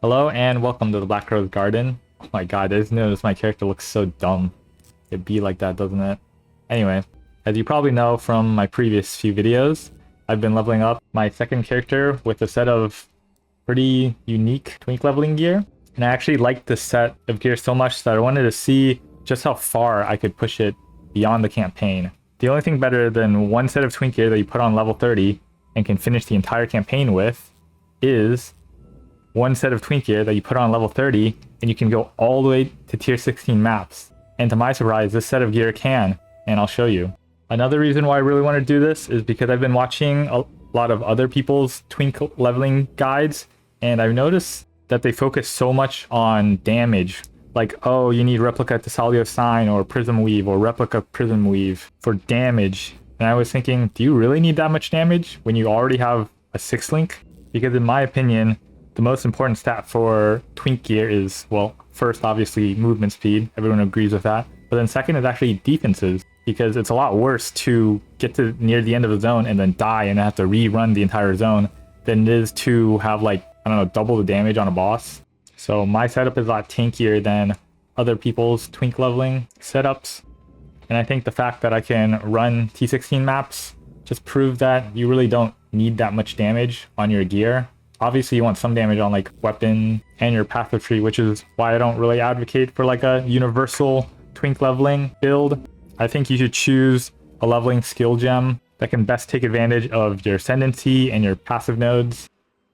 Hello and welcome to the Black Rose Garden. Oh my god, I just noticed my character looks so dumb. It'd be like that, doesn't it? Anyway, as you probably know from my previous few videos, I've been leveling up my second character with a set of pretty unique twink leveling gear. And I actually liked this set of gear so much that I wanted to see just how far I could push it beyond the campaign. The only thing better than one set of twink gear that you put on level 30 and can finish the entire campaign with is one set of twink gear that you put on level 30 and you can go all the way to tier 16 maps. And to my surprise, this set of gear can, and I'll show you. Another reason why I really want to do this is because I've been watching a lot of other people's twink leveling guides, and I've noticed that they focus so much on damage. Like, oh, you need replica Thessalio Sign or Prism Weave or replica Prism Weave for damage. And I was thinking, do you really need that much damage when you already have a 6-link? Because in my opinion, the most important stat for twink gear is, well, first obviously movement speed, everyone agrees with that, but then second is actually defenses, because it's a lot worse to get to near the end of the zone and then die and have to rerun the entire zone than it is to have, like, I don't know, double the damage on a boss. So my setup is a lot tankier than other people's twink leveling setups, and I think the fact that I can run T16 maps just proves that you really don't need that much damage on your gear. Obviously, you want some damage on like weapon and your passive tree, which is why I don't really advocate for like a universal twink leveling build. I think you should choose a leveling skill gem that can best take advantage of your ascendancy and your passive nodes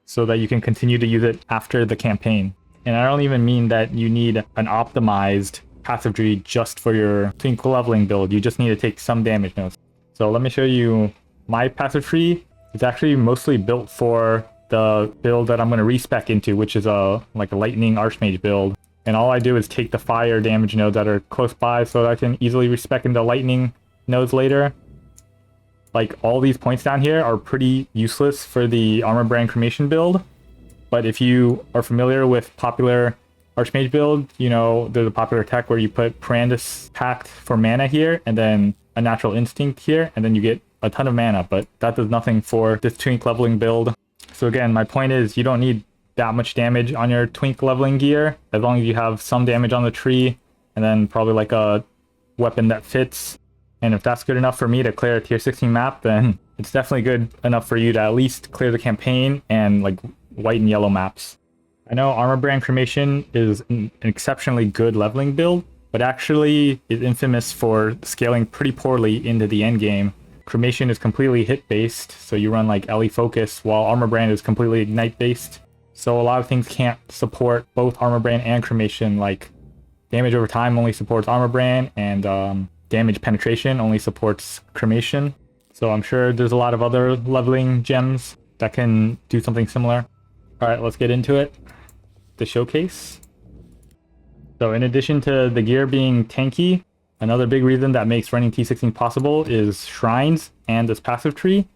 so that you can continue to use it after the campaign. And I don't even mean that you need an optimized passive tree just for your twink leveling build. You just need to take some damage nodes. So let me show you my passive tree. It's actually mostly built for the build that I'm going to respec into, which is a lightning archmage build. And all I do is take the fire damage nodes that are close by so that I can easily respec into lightning nodes later. Like, all these points down here are pretty useless for the armor brand cremation build, but if you are familiar with popular archmage build, you know there's a popular tech where you put Parandus Pact for mana here and then a natural instinct here, and then you get a ton of mana, but that does nothing for this twink leveling build. So again, my point is you don't need that much damage on your twink leveling gear, as long as you have some damage on the tree, and then probably like a weapon that fits. And if that's good enough for me to clear a tier 16 map, then it's definitely good enough for you to at least clear the campaign and like white and yellow maps. I know Armor Brand Cremation is an exceptionally good leveling build, but actually is infamous for scaling pretty poorly into the end game. Cremation is completely hit-based, so you run like LE Focus, while Armor Brand is completely Ignite-based. So a lot of things can't support both Armor Brand and Cremation, like damage over time only supports Armor Brand, and damage penetration only supports Cremation. So I'm sure there's a lot of other leveling gems that can do something similar. Alright, let's get into it. The showcase. So in addition to the gear being tanky, another big reason that makes running T16 possible is shrines and this passive tree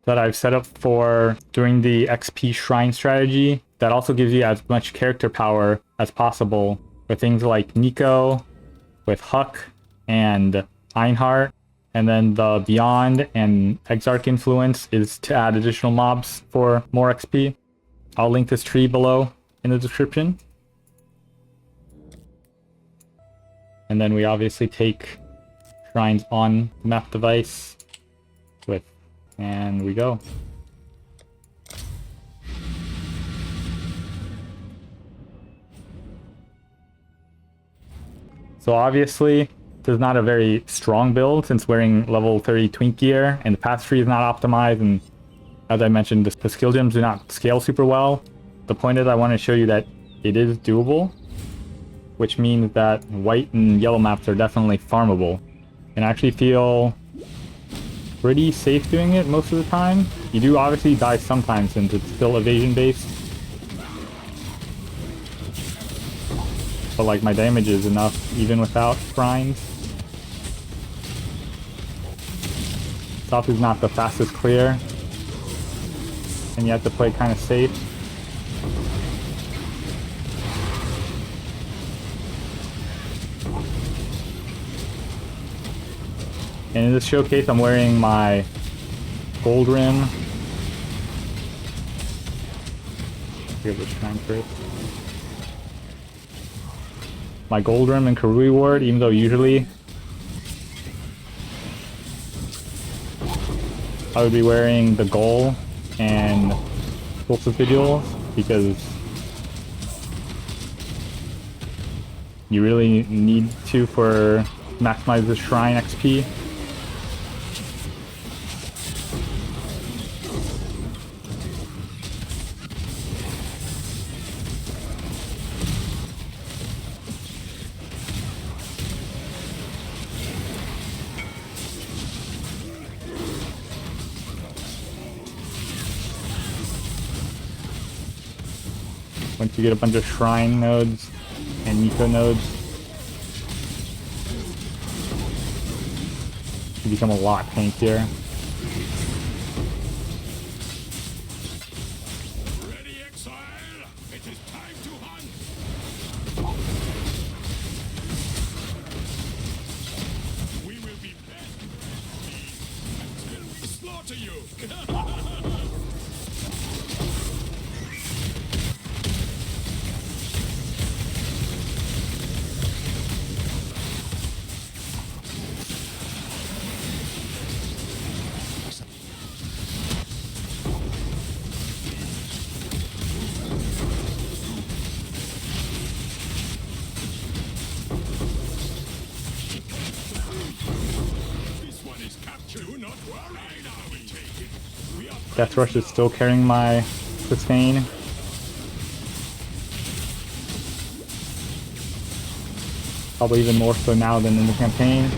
that I've set up for doing the XP shrine strategy that also gives you as much character power as possible with things like Nico, with Huck, and Einhart. And then the Beyond and Exarch influence is to add additional mobs for more XP. I'll link this tree below in the description. And then we obviously take shrines on the map device with, and we go. So obviously, this is not a very strong build since wearing level 30 twink gear, and the path tree is not optimized, and as I mentioned, the skill gems do not scale super well. The point is I want to show you that it is doable, which means that white and yellow maps are definitely farmable. And I actually feel pretty safe doing it most of the time. You do obviously die sometimes since it's still evasion based, but like my damage is enough even without shrines. South is not the fastest clear, and you have to play kind of safe. And in this showcase, I'm wearing my gold rim Pick up the shrine first. My gold rim and Karui ward, even though usually I would be wearing the goal and Solstice because you really need to for maximize the shrine XP. Once you get a bunch of shrine nodes and Nico nodes, you become a lot tankier. Ready, exile? It is time to hunt. We will be best friends until we slaughter you. Death Rush is still carrying my sustain. Probably even more so now than in the campaign.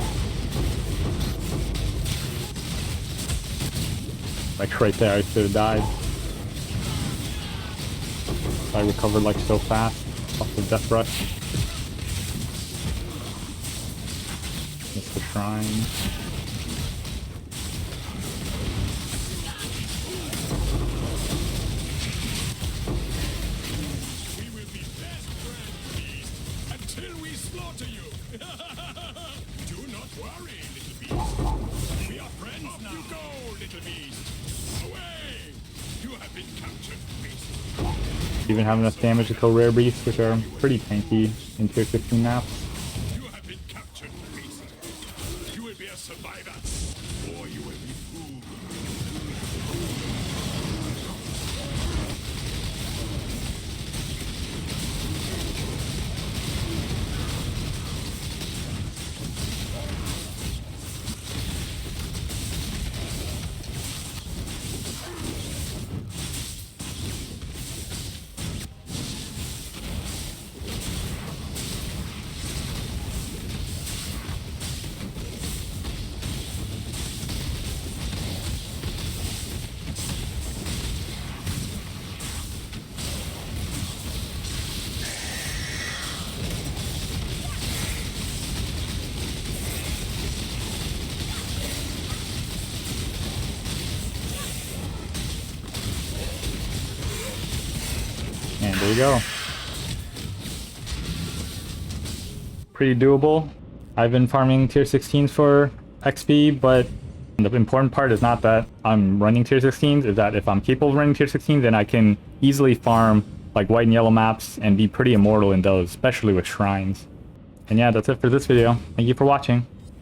Like right there, I should have died. I recovered like so fast off the Death Rush. Missed the shrine. Even have enough damage to kill rare beasts, which are pretty tanky in tier 15 maps. You have been captured, beast. You will be a survivor, or you will be fooled. And there you go. Pretty doable. I've been farming tier 16s for XP, but the important part is not that I'm running tier 16s, is that if I'm capable of running tier 16s, then I can easily farm like white and yellow maps and be pretty immortal in those, especially with shrines. And yeah, that's it for this video. Thank you for watching.